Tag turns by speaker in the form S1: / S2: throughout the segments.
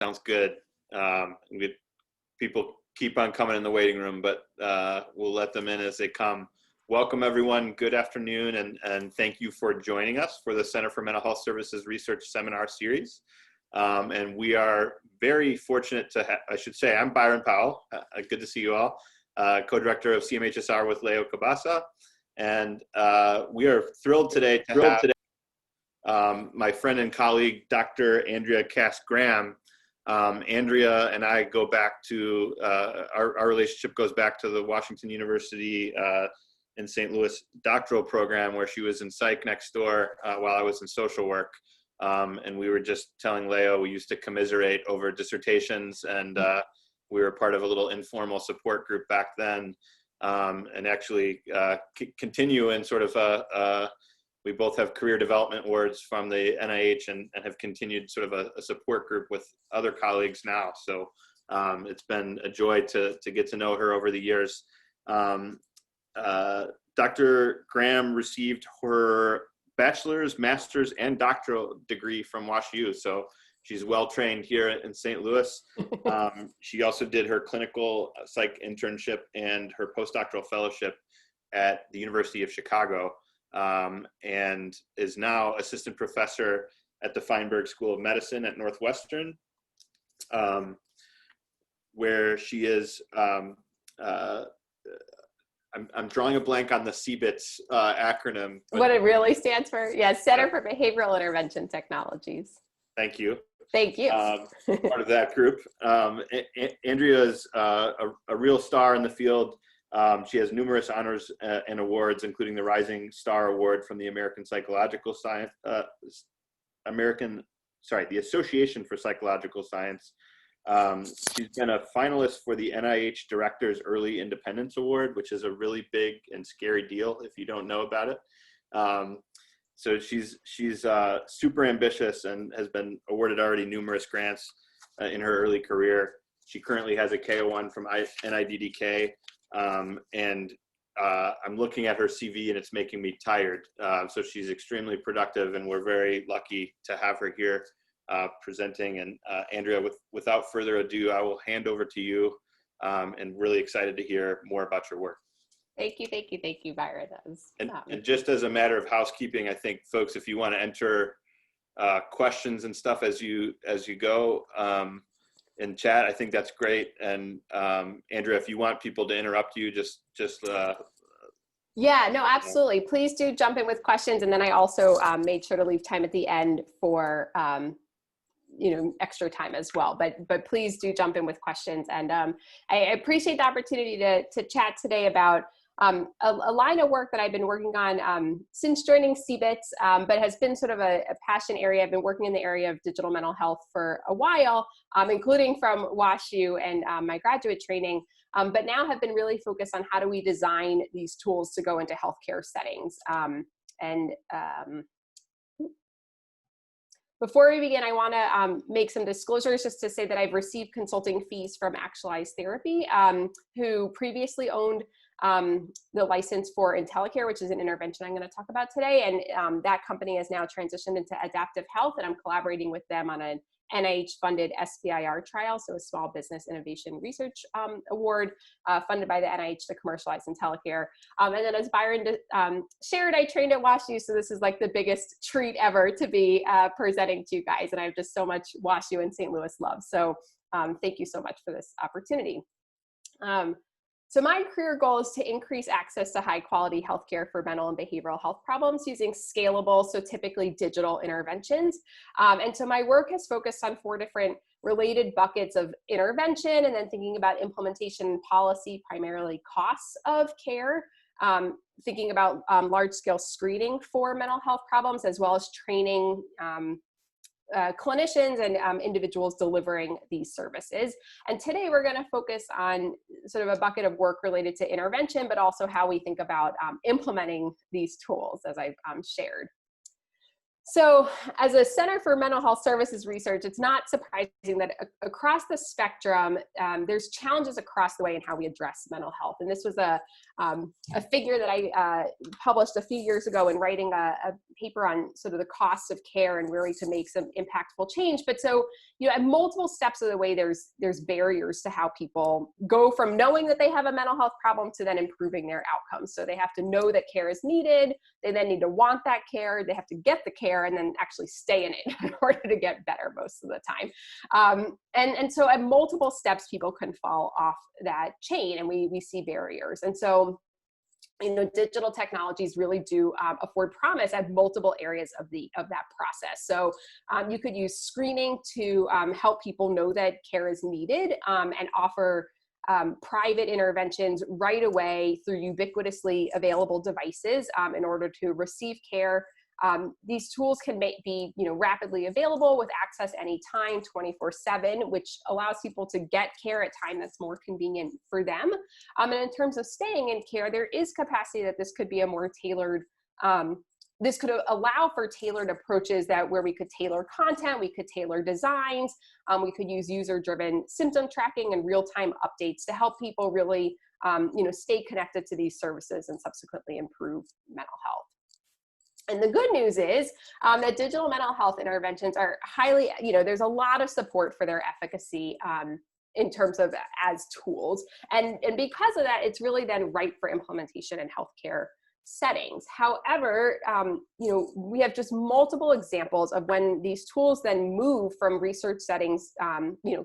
S1: Sounds good. People keep on coming in the waiting room, but we'll let them in as they come. Welcome, everyone. Good afternoon, and thank you for joining us for the Center for Mental Health Services Research Seminar Series. And we are very fortunate to have, I should say, I'm Byron Powell. Good to see you all. Co-director of CMHSR with Leo Cabasa. And we are thrilled today to have my friend and colleague, Dr. Andrea Graham. Andrea and I go back to, our relationship goes back to the Washington University in St. Louis doctoral program, where she was in psych next door while I was in social work. And we were just telling Leo, we used to commiserate over dissertations, and we were part of a little informal support group back then, and actually continue in sort of we both have career development awards from the NIH and have continued sort of a support group with other colleagues now. So it's been a joy to get to know her over the years. Dr. Graham received her bachelor's, master's, and doctoral degree from WashU. So she's well-trained here in St. Louis. She also did her clinical psych internship and her postdoctoral fellowship at the University of Chicago. And is now assistant professor at the Feinberg School of Medicine at Northwestern, where she is, I'm drawing a blank on the CBITs acronym.
S2: What it really stands for? Yeah, Center for Behavioral Intervention Technologies.
S1: Thank you.
S2: Thank you.
S1: Part of that group. Andrea is a real star in the field. She has numerous honors and awards, including the Rising Star Award from the American Psychological Science, the Association for Psychological Science. She's been a finalist for the NIH Director's Early Independence Award, which is a really big and scary deal if you don't know about it. So she's super ambitious and has been awarded already numerous grants in her early career. She currently has a K01 from NIDDK. And I'm looking at her CV and it's making me tired. So she's extremely productive, and we're very lucky to have her here presenting. And Andrea, without further ado, I will hand over to you, and really excited to hear more about your work.
S2: Thank you, Byron.
S1: And just as a matter of housekeeping, I think, folks, if you want to enter questions and stuff as you go, in chat, I think that's great. And Andrea, if you want people to interrupt you, just
S2: yeah, no, absolutely. Please do jump in with questions. And then I also made sure to leave time at the end for extra time as well. But please do jump in with questions. And I appreciate the opportunity to chat today about a line of work that I've been working on since joining CBITs, but has been sort of a passion area. I've been working in the area of digital mental health for a while, including from WashU and my graduate training, but now have been really focused on how do we design these tools to go into healthcare settings. Before we begin, I want to make some disclosures just to say that I've received consulting fees from Actualized Therapy, who previously owned the license for IntelliCare, which is an intervention I'm going to talk about today. And that company has now transitioned into Adaptive Health, and I'm collaborating with them on an NIH-funded SBIR trial, so a Small Business Innovation Research Award funded by the NIH to commercialize IntelliCare. And then as Byron shared, I trained at WashU, so this is like the biggest treat ever to be presenting to you guys. And I have just so much WashU and St. Louis love. So thank you so much for this opportunity. So my career goal is to increase access to high quality healthcare for mental and behavioral health problems using scalable, so typically digital interventions. And so my work has focused on 4 different related buckets of intervention, and then thinking about implementation and policy, primarily costs of care, thinking about large scale screening for mental health problems, as well as training clinicians and individuals delivering these services. And today we're going to focus on sort of a bucket of work related to intervention, but also how we think about implementing these tools, as I've shared. So as a Center for Mental Health Services Research, it's not surprising that across the spectrum, there's challenges across the way in how we address mental health. And this was a figure that I published a few years ago in writing a paper on sort of the costs of care and where we can make some impactful change. But so, at multiple steps of the way, there's barriers to how people go from knowing that they have a mental health problem to then improving their outcomes. So they have to know that care is needed. They then need to want that care. They have to get the care and then actually stay in it in order to get better most of the time. And so at multiple steps, people can fall off that chain, and we see barriers. And so, digital technologies really do afford promise at multiple areas of that process. So you could use screening to help people know that care is needed, and offer private interventions right away through ubiquitously available devices in order to receive care. These tools can be rapidly available with access anytime, 24/7, which allows people to get care at time that's more convenient for them. And in terms of staying in care, there is capacity that this could be a more tailored, this could allow for tailored approaches where we could tailor content, we could tailor designs, we could use user-driven symptom tracking and real-time updates to help people really stay connected to these services and subsequently improve mental health. And the good news is that digital mental health interventions are highly, there's a lot of support for their efficacy in terms of as tools. And because of that, it's really then ripe for implementation in healthcare settings. However, we have just multiple examples of when these tools then move from research settings,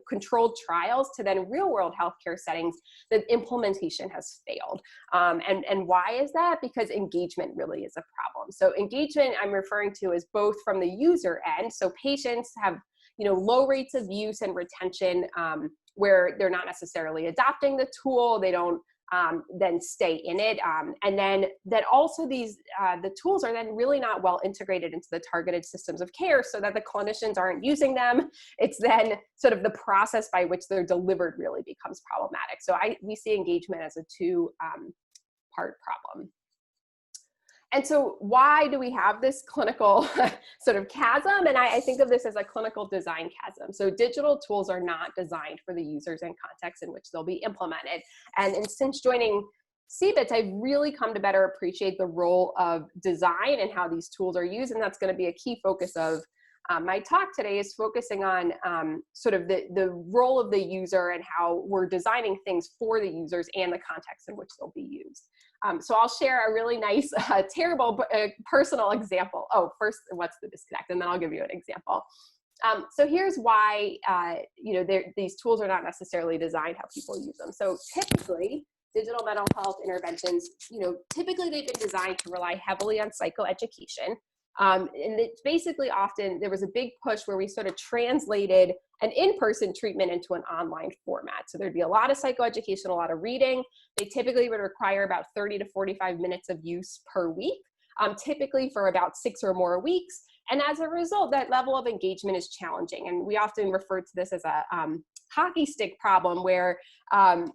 S2: controlled trials, to then real world healthcare settings, that implementation has failed. And why is that? Because engagement really is a problem. So engagement I'm referring to is both from the user end. So patients have low rates of use and retention where they're not necessarily adopting the tool. They don't then stay in it. And then that also the tools are then really not well integrated into the targeted systems of care, so that the clinicians aren't using them. It's then sort of the process by which they're delivered really becomes problematic. So we see engagement as a two-part problem. And so why do we have this clinical sort of chasm? And I think of this as a clinical design chasm. So digital tools are not designed for the users and contexts in which they'll be implemented. And since joining CBITs, I've really come to better appreciate the role of design and how these tools are used. And that's going to be a key focus of my talk today, is focusing on sort of the role of the user and how we're designing things for the users and the context in which they'll be used. So I'll share a really nice, terrible personal example. Oh, first, what's the disconnect? And then I'll give you an example. So here's why these tools are not necessarily designed how people use them. So typically, digital mental health interventions, typically they've been designed to rely heavily on psychoeducation. And it's basically often, there was a big push where we sort of translated an in-person treatment into an online format. So there'd be a lot of psychoeducation, a lot of reading. They typically would require about 30 to 45 minutes of use per week, typically for about 6 or more weeks. And as a result, that level of engagement is challenging. And we often refer to this as a hockey stick problem where,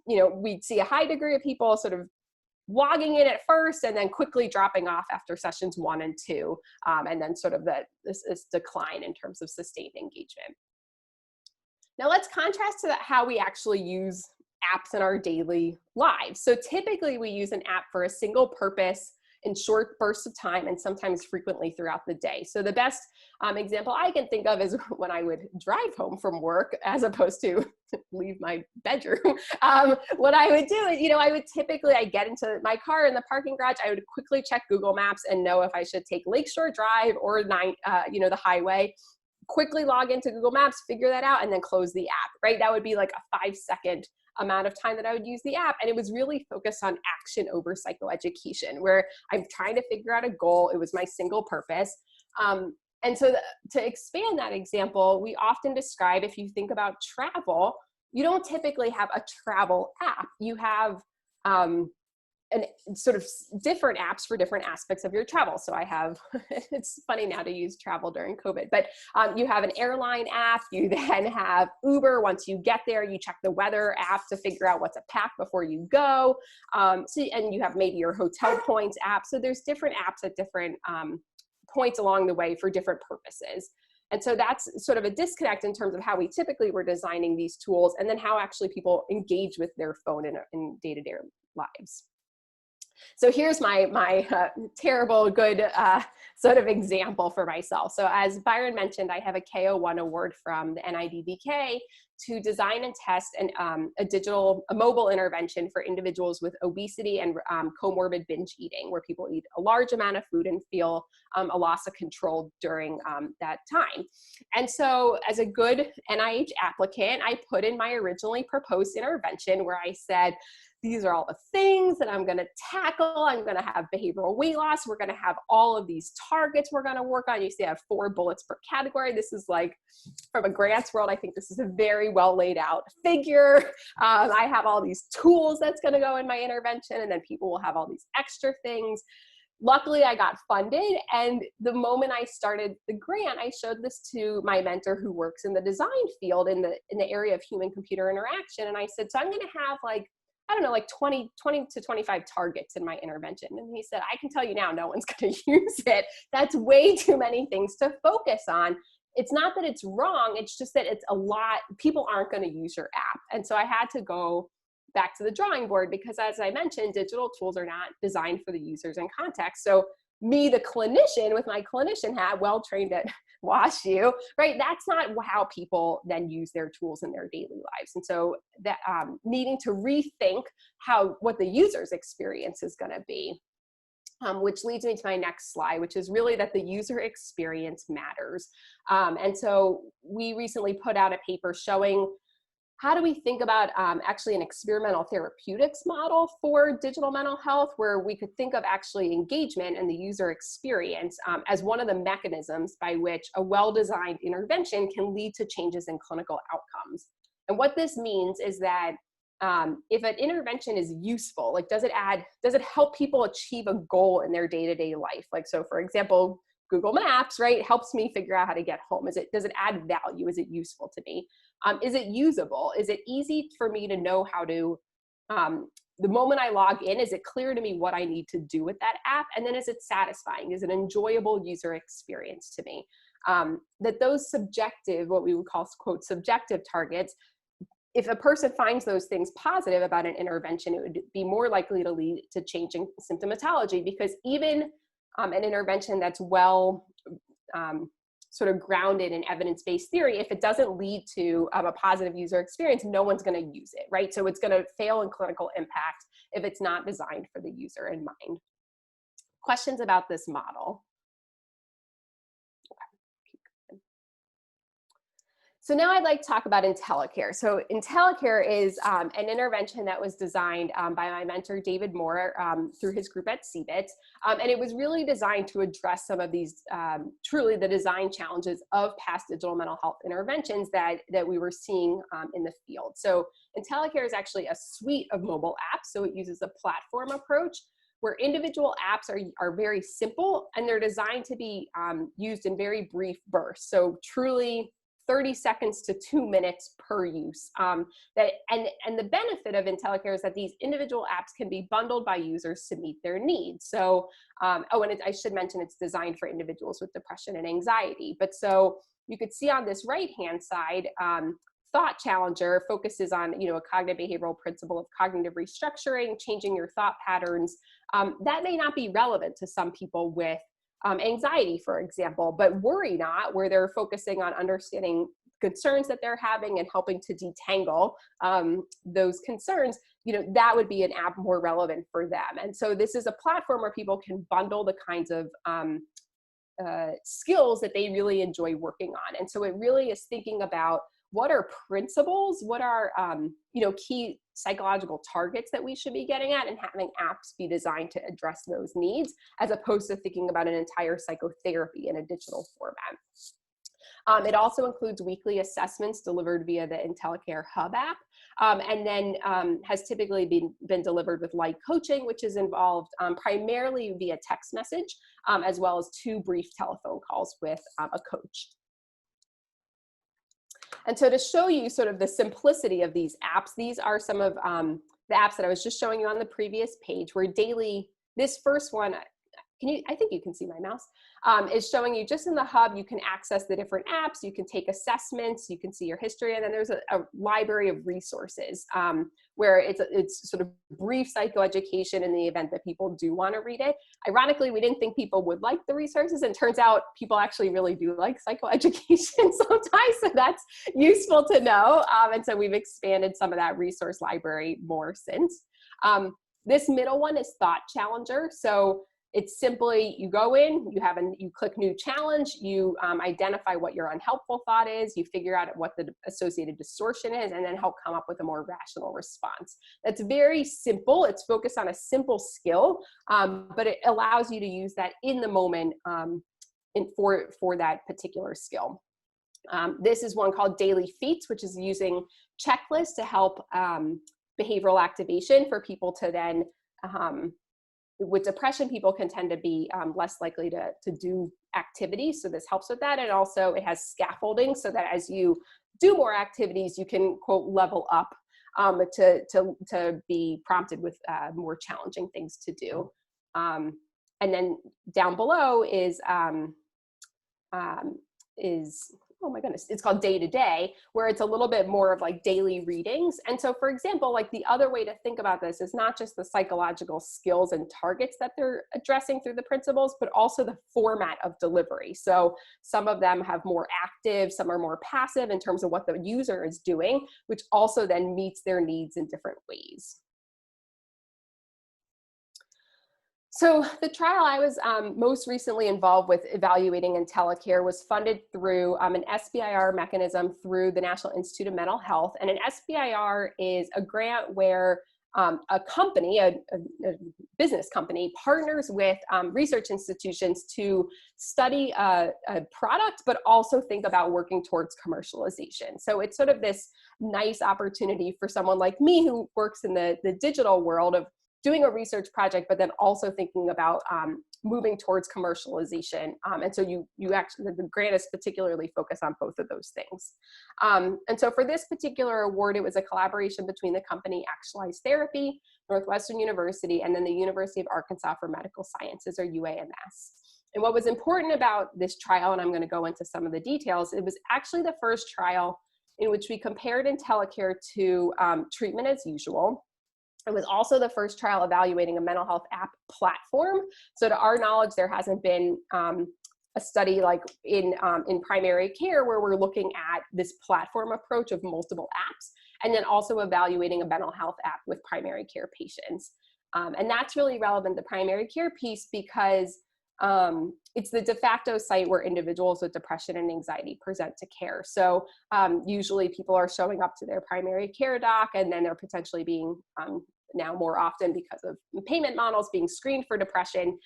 S2: we'd see a high degree of people sort of logging in at first and then quickly dropping off after sessions 1 and 2, and then sort of this decline in terms of sustained engagement. Now let's contrast to how we actually use apps in our daily lives. So typically we use an app for a single purpose in short bursts of time, and sometimes frequently throughout the day. So the best example I can think of is when I would drive home from work as opposed to leave my bedroom. What I would do is, I'd get into my car in the parking garage. I would quickly check Google Maps and know if I should take Lakeshore Drive or the highway. Quickly log into Google Maps, figure that out, and then close the app, right? That would be like a 5-second amount of time that I would use the app. And it was really focused on action over psychoeducation, where I'm trying to figure out a goal. It was my single purpose. And so to expand that example, we often describe, if you think about travel, you don't typically have a travel app. You have and sort of different apps for different aspects of your travel. So I have, it's funny now to use travel during COVID, but you have an airline app. You then have Uber. Once you get there, you check the weather app to figure out what to pack before you go. And you have maybe your hotel points app. So there's different apps at different points along the way for different purposes. And so that's sort of a disconnect in terms of how we typically were designing these tools, and then how actually people engage with their phone in day-to-day lives. So here's my terrible good sort of example for myself. So as Byron mentioned, I have a KO1 award from the NIDDK to design and test a mobile intervention for individuals with obesity and comorbid binge eating, where people eat a large amount of food and feel a loss of control during that time. And so as a good NIH applicant, I put in my originally proposed intervention where I said, these are all the things that I'm going to tackle. I'm going to have behavioral weight loss. We're going to have all of these targets we're going to work on. You see I have 4 bullets per category. This is like, from a grants world, I think this is a very well laid out figure. I have all these tools that's going to go in my intervention, and then people will have all these extra things. Luckily, I got funded, and the moment I started the grant, I showed this to my mentor who works in the design field in the area of human-computer interaction, and I said, so I'm going to have like 20 to 25 targets in my intervention. And he said, I can tell you now, no one's going to use it. That's way too many things to focus on. It's not that it's wrong. It's just that it's a lot. People aren't going to use your app. And so I had to go back to the drawing board because, as I mentioned, digital tools are not designed for the users in context. So me, the clinician with my clinician hat, well trained at WashU, right? That's not how people then use their tools in their daily lives. And so that needing to rethink what the user's experience is going to be, which leads me to my next slide, which is really that the user experience matters. And so we recently put out a paper showing how do we think about actually an experimental therapeutics model for digital mental health, where we could think of actually engagement and the user experience as one of the mechanisms by which a well-designed intervention can lead to changes in clinical outcomes. And what this means is that if an intervention is useful, like does it help people achieve a goal in their day-to-day life? Like, so for example, Google Maps, right, helps me figure out how to get home. Does it add value? Is it useful to me? Is it usable? Is it easy for me to know how to, the moment I log in, is it clear to me what I need to do with that app? And then is it satisfying? Is it an enjoyable user experience to me? That those subjective, what we would call, quote, subjective targets, if a person finds those things positive about an intervention, it would be more likely to lead to changing symptomatology, because even an intervention that's well sort of grounded in evidence-based theory, if it doesn't lead to a positive user experience, no one's going to use it, right? So it's going to fail in clinical impact if it's not designed for the user in mind. Questions about this model? So now I'd like to talk about IntelliCare. So IntelliCare is an intervention that was designed by my mentor, David Moore, through his group at CBITs. And it was really designed to address some of these, truly the design challenges of past digital mental health interventions that we were seeing in the field. So IntelliCare is actually a suite of mobile apps. So it uses a platform approach where individual apps are very simple, and they're designed to be used in very brief bursts. So truly 30 seconds to 2 minutes per use. And the benefit of IntelliCare is that these individual apps can be bundled by users to meet their needs. So, and I should mention it's designed for individuals with depression and anxiety. But so you could see on this right-hand side, Thought Challenger focuses on, a cognitive behavioral principle of cognitive restructuring, changing your thought patterns. That may not be relevant to some people with anxiety, for example, but Worry Not, where they're focusing on understanding concerns that they're having and helping to detangle those concerns, that would be an app more relevant for them. And so this is a platform where people can bundle the kinds of skills that they really enjoy working on. And so it really is thinking about what are principles, what are key psychological targets that we should be getting at, and having apps be designed to address those needs, as opposed to thinking about an entire psychotherapy in a digital format. It also includes weekly assessments delivered via the IntelliCare Hub app, and then has typically been delivered with light coaching, which is involved primarily via text message, as well as 2 brief telephone calls with a coach. And so to show you sort of the simplicity of these apps, these are some of the apps that I was just showing you on the previous page, where daily, this first one, I think you can see my mouse, is showing you just in the hub, you can access the different apps, you can take assessments, you can see your history, and then there's a library of resources where it's sort of brief psychoeducation in the event that people do want to read it. Ironically, we didn't think people would like the resources, and turns out people actually really do like psychoeducation sometimes, so that's useful to know. And so we've expanded some of that resource library more since. This middle one is Thought Challenger. So it's simply, you go in, you click new challenge, you identify what your unhelpful thought is, you figure out what the associated distortion is, and then help come up with a more rational response. That's very simple. It's focused on a simple skill, but it allows you to use that in the moment for that particular skill. This is one called Daily Feats, which is using checklists to help behavioral activation for people to then, with depression, people can tend to be less likely to do activities. So this helps with that. And also it has scaffolding so that as you do more activities, you can, quote, level up to be prompted with more challenging things to do. And then down below is oh my goodness, it's called Day to Day, where it's a little bit more of like daily readings. And so, for example, like the other way to think about this is not just the psychological skills and targets that they're addressing through the principles, but also the format of delivery. So some of them have more active, some are more passive in terms of what the user is doing, which also then meets their needs in different ways. So the trial I was most recently involved with evaluating IntelliCare was funded through an SBIR mechanism through the National Institute of Mental Health. And an SBIR is a grant where a company, a business company, partners with research institutions to study a product, but also think about working towards commercialization. So it's sort of this nice opportunity for someone like me who works in the digital world of doing a research project, but then also thinking about moving towards commercialization. And so you actually, the grant is particularly focused on both of those things. And so for this particular award, it was a collaboration between the company Actualized Therapy, Northwestern University, and then the University of Arkansas for Medical Sciences, or UAMS. And what was important about this trial, and I'm going to go into some of the details, it was actually the first trial in which we compared IntelliCare to treatment as usual. It was also the first trial evaluating a mental health app platform. So to our knowledge, there hasn't been a study like in primary care where we're looking at this platform approach of multiple apps, and then also evaluating a mental health app with primary care patients. And that's really relevant, the primary care piece, because it's the de facto site where individuals with depression and anxiety present to care. So usually people are showing up to their primary care doc, and then they're potentially being now more often because of payment models being screened for depression.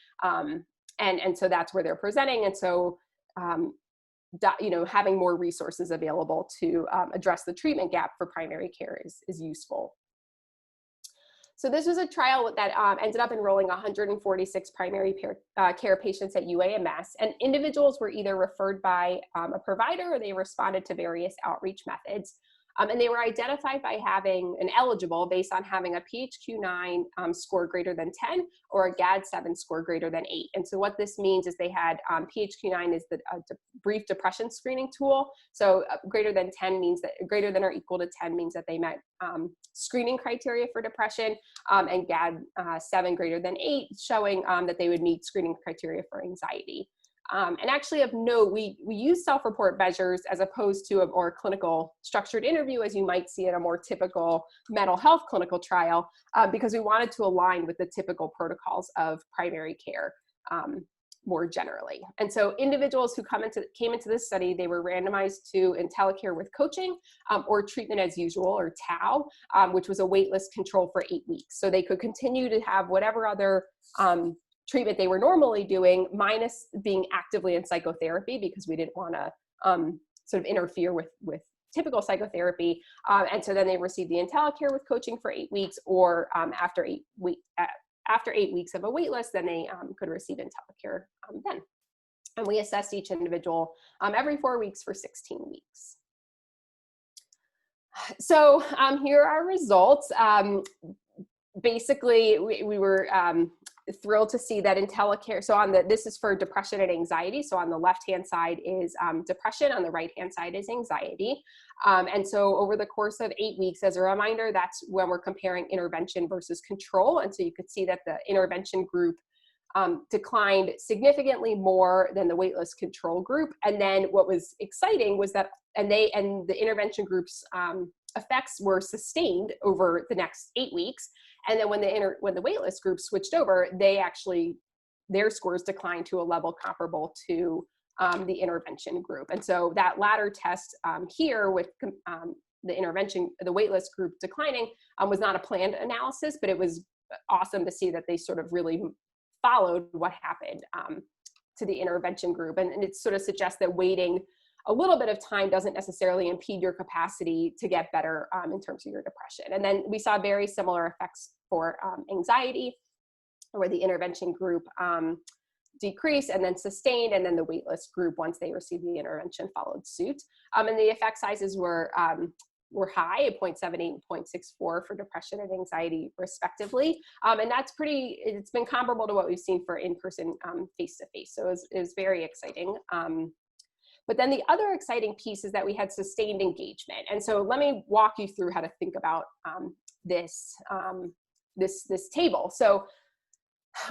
S2: And so that's where they're presenting. And so, having more resources available to address the treatment gap for primary care is useful. So this was a trial that ended up enrolling 146 primary care patients at UAMS, and individuals were either referred by a provider or they responded to various outreach methods. And they were identified by having eligible based on having a PHQ-9 score greater than 10 or a GAD-7 score greater than 8. And so what this means is they had PHQ-9 is the brief depression screening tool. So greater than 10 means that greater than or equal to 10 means that they met screening criteria for depression, and GAD-7 greater than 8 showing that they would meet screening criteria for anxiety. And actually of note, we use self-report measures as opposed to a more clinical structured interview, as you might see in a more typical mental health clinical trial, because we wanted to align with the typical protocols of primary care more generally. And so individuals who came into this study, they were randomized to IntelliCare with coaching or treatment as usual, or TAU, which was a waitlist control for 8 weeks. So they could continue to have whatever other treatment they were normally doing, minus being actively in psychotherapy, because we didn't want to sort of interfere with typical psychotherapy. And so then they received the IntelliCare with coaching for 8 weeks, or after 8 weeks of a wait list, then they could receive IntelliCare then. And we assessed each individual every 4 weeks for 16 weeks. So here are our results. Basically, we were thrilled to see that IntelliCare, so this is for depression and anxiety. So on the left-hand side is depression, on the right-hand side is anxiety. And so over the course of 8 weeks, as a reminder, that's when we're comparing intervention versus control. And so you could see that the intervention group declined significantly more than the waitlist control group. And then what was exciting was that, and the intervention group's effects were sustained over the next 8 weeks. And then when the waitlist group switched over, their scores declined to a level comparable to the intervention group. And so that latter test here with the waitlist group declining was not a planned analysis, but it was awesome to see that they sort of really followed what happened to the intervention group. And it sort of suggests that waiting a little bit of time doesn't necessarily impede your capacity to get better in terms of your depression. And then we saw very similar effects for anxiety, where the intervention group decreased and then sustained, and then the waitlist group, once they received the intervention, followed suit. And the effect sizes were high at 0.78 and 0.64 for depression and anxiety respectively. And it's been comparable to what we've seen for in-person face-to-face. So it was very exciting. But then the other exciting piece is that we had sustained engagement. And so let me walk you through how to think about this table. So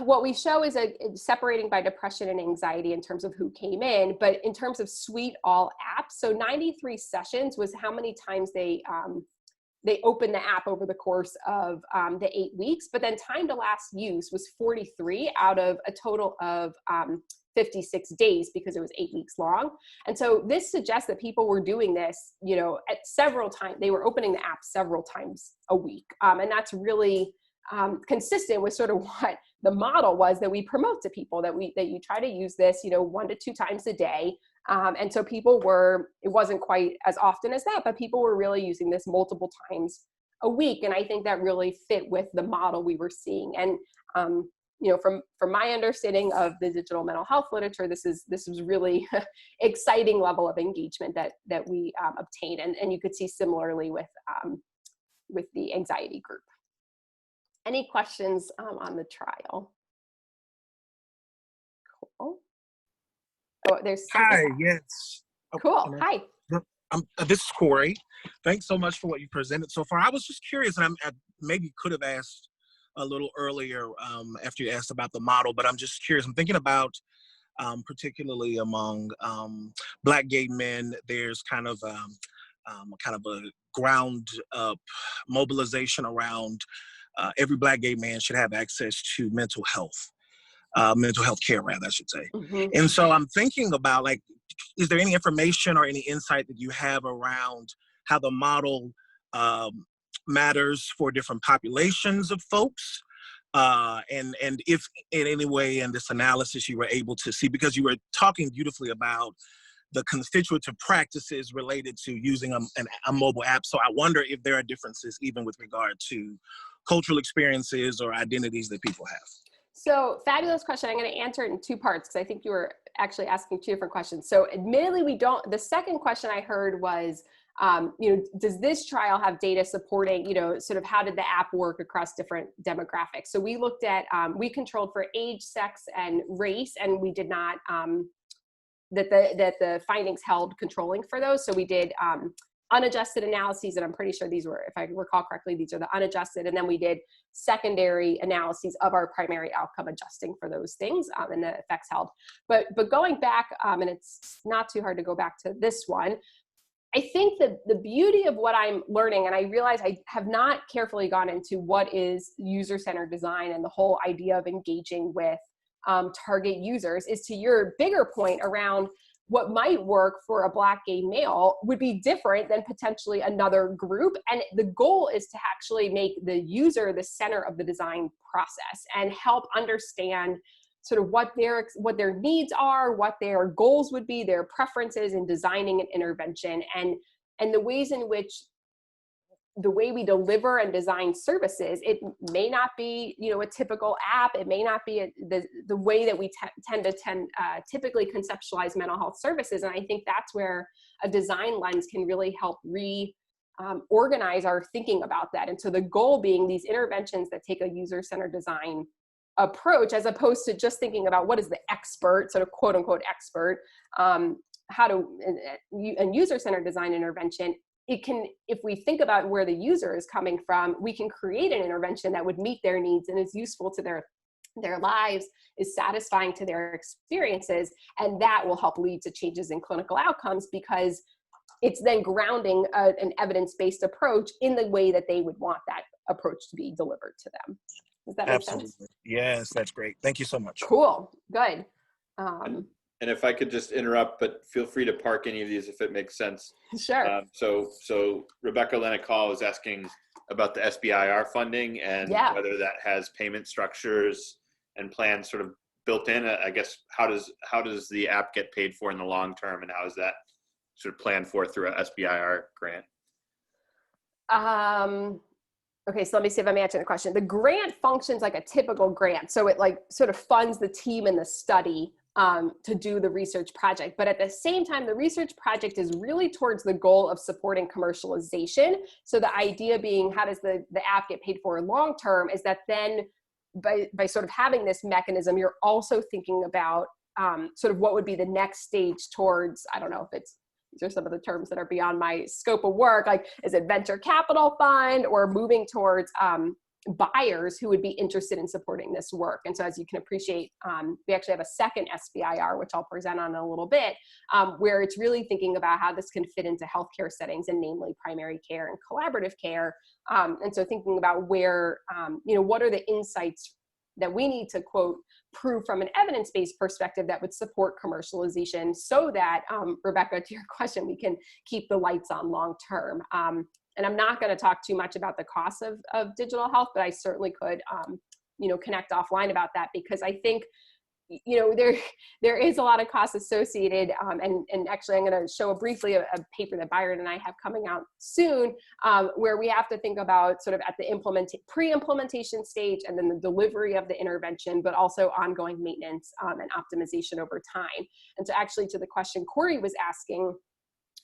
S2: what we show is separating by depression and anxiety in terms of who came in, but in terms of suite all apps. So 93 sessions was how many times they opened the app over the course of the 8 weeks, but then time to last use was 43 out of a total of 56 days, because it was 8 weeks long. And so this suggests that people were doing this, at several times. They were opening the app several times a week. And that's really consistent with sort of what the model was that we promote to people, that you try to use this, 1 to 2 times a day. And so it wasn't quite as often as that, but people were really using this multiple times a week. And I think that really fit with the model we were seeing. And, from my understanding of the digital mental health literature, this was really exciting level of engagement that we obtained. And you could see similarly with the anxiety group. Any questions on the trial? Cool. Oh, there's
S3: Hi, yes.
S2: Cool. Hi.
S3: This is Corey. Thanks so much for what you presented so far. I was just curious, and I maybe could have asked a little earlier after you asked about the model, but I'm just curious. I'm thinking about particularly among Black gay men, there's kind of a ground up mobilization around every Black gay man should have access to mental health care, rather, I should say.
S2: Mm-hmm.
S3: And so I'm thinking about, is there any information or any insight that you have around how the model matters for different populations of folks? And if in any way in this analysis you were able to see, because you were talking beautifully about the constitutive practices related to using a mobile app. So I wonder if there are differences even with regard to cultural experiences or identities that people have.
S2: So fabulous question. I'm going to answer it in 2 parts, because I think you were actually asking 2 different questions. So admittedly, the second question I heard was, does this trial have data supporting, sort of how did the app work across different demographics? So we looked at, we controlled for age, sex, and race, and we did not, that the findings held controlling for those. So we did unadjusted analyses, and I'm pretty sure these were, if I recall correctly, these are the unadjusted, and then we did secondary analyses of our primary outcome, adjusting for those things, and the effects held. But going back, and it's not too hard to go back to this one, I think that the beauty of what I'm learning, and I realize I have not carefully gone into what is user-centered design and the whole idea of engaging with target users, is to your bigger point around what might work for a Black gay male would be different than potentially another group. And the goal is to actually make the user the center of the design process and help understand sort of what their needs are, what their goals would be, their preferences in designing an intervention, and the ways in which the way we deliver and design services. It may not be, a typical app. It may not be the way that we tend to typically conceptualize mental health services. And I think that's where a design lens can really help organize our thinking about that. And so the goal being these interventions that take a user-centered design approach, as opposed to just thinking about what is the expert, sort of quote unquote expert, how to, and user-centered design intervention, it can, if we think about where the user is coming from, we can create an intervention that would meet their needs and is useful to their lives, is satisfying to their experiences, and that will help lead to changes in clinical outcomes, because it's then grounding an evidence-based approach in the way that they would want that approach to be delivered to them. Does that make sense?
S3: Yes, that's great. Thank you so much.
S2: Cool, good.
S1: And if I could just interrupt, but feel free to park any of these if it makes sense.
S2: Sure.
S1: So Rebecca Lenacall was asking about the SBIR funding and whether that has payment structures and plans sort of built in. I guess how does the app get paid for in the long term, and how is that sort of planned for through a SBIR grant?
S2: Okay, so let me see if I'm answering the question. The grant functions like a typical grant. So it like sort of funds the team in the study to do the research project. But at the same time, the research project is really towards the goal of supporting commercialization. So the idea being, how does the app get paid for long term, is that then by sort of having this mechanism, you're also thinking about sort of what would be the next stage towards, I don't know if it's, these are some of the terms that are beyond my scope of work, like is it venture capital fund, or moving towards buyers who would be interested in supporting this work. And so as you can appreciate, we actually have a second SBIR, which I'll present on in a little bit, where it's really thinking about how this can fit into healthcare settings, and namely primary care and collaborative care. And so thinking about where, what are the insights that we need to, quote, prove from an evidence-based perspective that would support commercialization, so that, Rebecca, to your question, we can keep the lights on long term. And I'm not going to talk too much about the costs of digital health, but I certainly could, connect offline about that, because I think, there is a lot of costs associated. And actually, I'm going to show briefly a paper that Byron and I have coming out soon, where we have to think about sort of at the pre-implementation stage, and then the delivery of the intervention, but also ongoing maintenance and optimization over time. And so actually, to the question Corey was asking,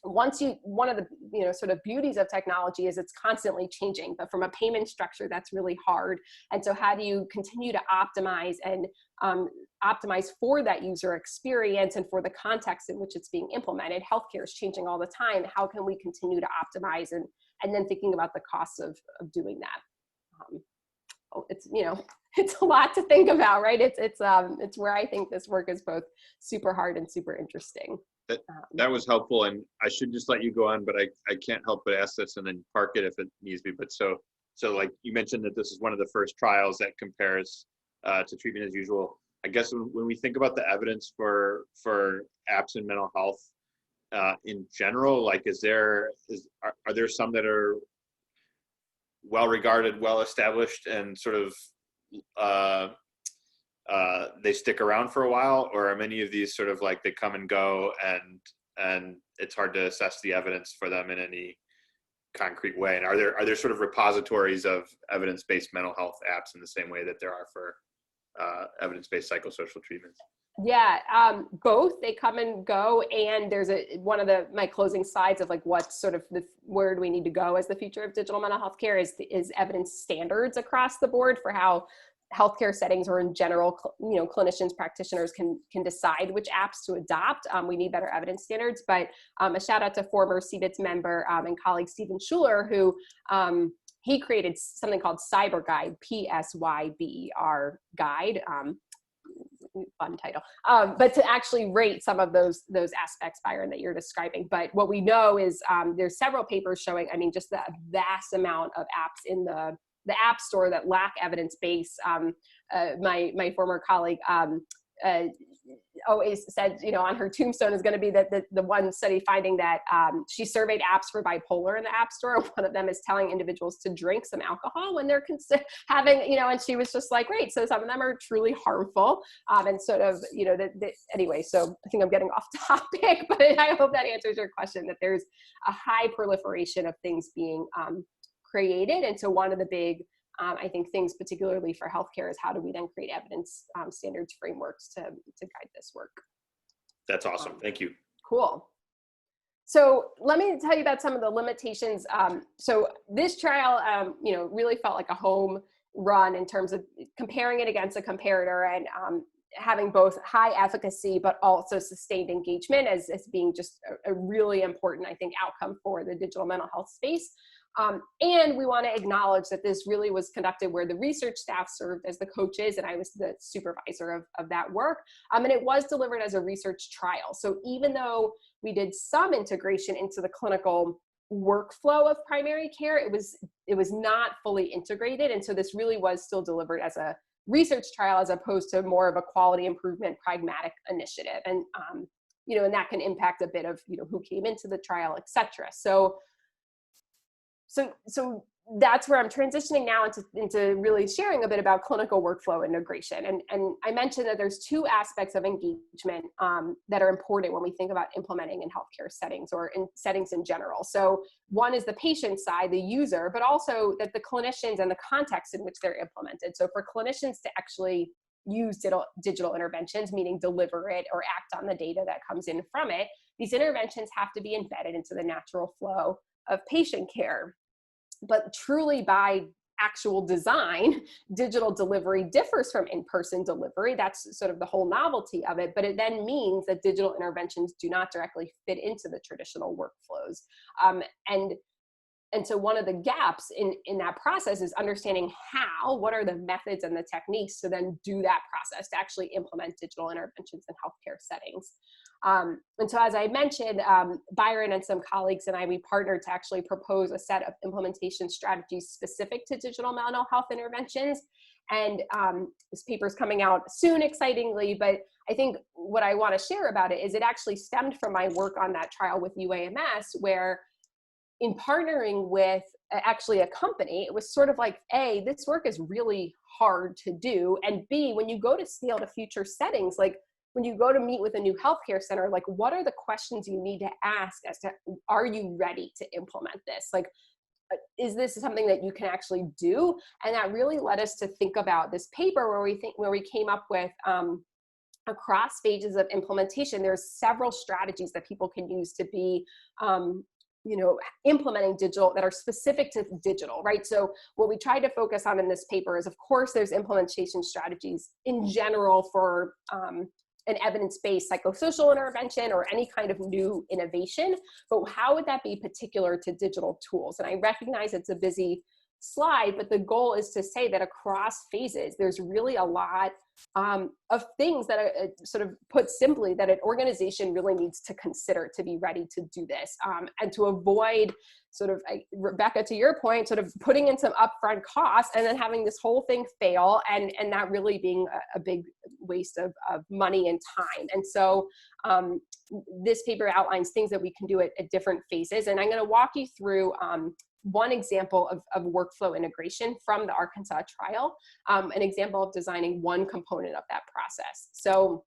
S2: one of the sort of beauties of technology is it's constantly changing, but from a payment structure, that's really hard. And so how do you continue to optimize and optimize for that user experience and for the context in which it's being implemented? Healthcare is changing all the time. How can we continue to optimize, and then thinking about the costs of doing that? It's a lot to think about, right? It's where I think this work is both super hard and super interesting.
S1: That was helpful, and I should just let you go on, but I can't help but ask this and then park it if it needs to be. But so like you mentioned that this is one of the first trials that compares to treatment as usual. I guess when we think about the evidence for apps in mental health in general, like are there some that are well regarded, well established, and sort of they stick around for a while, or are many of these sort of like they come and go, and it's hard to assess the evidence for them in any concrete way? And are there sort of repositories of evidence-based mental health apps in the same way that there are for evidence-based psychosocial treatments?
S2: Yeah, both. They come and go, and there's one of my closing slides of like what sort of where do we need to go as the future of digital mental health care is evidence standards across the board for how healthcare settings, or in general, clinicians, practitioners can decide which apps to adopt. We need better evidence standards, but a shout out to former CBITs member and colleague Stephen Schuler, who he created something called Cyber Guide, PSYBER Guide. Fun title, but to actually rate some of those aspects, Byron, that you're describing. But what we know is there's several papers showing, just the vast amount of apps in the App Store that lack evidence base. My former colleague always said, on her tombstone is going to be that the one study finding that she surveyed apps for bipolar in the App Store. One of them is telling individuals to drink some alcohol when they're having, and she was just like, great. So some of them are truly harmful, and sort of, anyway, so I think I'm getting off topic, but I hope that answers your question, that there's a high proliferation of things being created. And so one of the big, I think, things particularly for healthcare is how do we then create evidence standards frameworks to guide this work.
S1: That's awesome. Thank you.
S2: Cool. So let me tell you about some of the limitations. So this trial, really felt like a home run in terms of comparing it against a comparator and having both high efficacy but also sustained engagement as being just a really important, I think, outcome for the digital mental health space. And we want to acknowledge that this really was conducted where the research staff served as the coaches and I was the supervisor of that work. And it was delivered as a research trial. So even though we did some integration into the clinical workflow of primary care, it was not fully integrated. And so this really was still delivered as a research trial as opposed to more of a quality improvement pragmatic initiative. And, and that can impact a bit of, who came into the trial, et cetera. So that's where I'm transitioning now into really sharing a bit about clinical workflow integration. And I mentioned that there's two aspects of engagement that are important when we think about implementing in healthcare settings or in settings in general. So one is the patient side, the user, but also that the clinicians and the context in which they're implemented. So for clinicians to actually use digital interventions, meaning deliver it or act on the data that comes in from it, these interventions have to be embedded into the natural flow of patient care. But truly by actual design, digital delivery differs from in-person delivery. That's sort of the whole novelty of it. But it then means that digital interventions do not directly fit into the traditional workflows. And so one of the gaps in that process is understanding what are the methods and the techniques to then do that process to actually implement digital interventions in healthcare settings. And so as I mentioned, Byron and some colleagues and I, we partnered to actually propose a set of implementation strategies specific to digital mental health interventions. And this paper is coming out soon, excitingly, but I think what I want to share about it is it actually stemmed from my work on that trial with UAMS, where in partnering with actually a company, it was sort of like, A, this work is really hard to do, and B, when you go to scale to future settings, like when you go to meet with a new healthcare center, like what are the questions you need to ask as to, are you ready to implement this? Like, is this something that you can actually do? And that really led us to think about this paper where we came up with across phases of implementation, there's several strategies that people can use to be implementing digital that are specific to digital, right? So what we tried to focus on in this paper is, of course, there's implementation strategies in general for an evidence-based psychosocial intervention or any kind of new innovation, but how would that be particular to digital tools? And I recognize it's a busy slide, but the goal is to say that across phases, there's really a lot of things that are sort of put simply that an organization really needs to consider to be ready to do this and to avoid sort of, Rebecca, to your point, sort of putting in some upfront costs and then having this whole thing fail and that really being a big waste of money and time. And so this paper outlines things that we can do at different phases. And I'm going to walk you through one example of workflow integration from the Arkansas trial, an example of designing one component of that process. So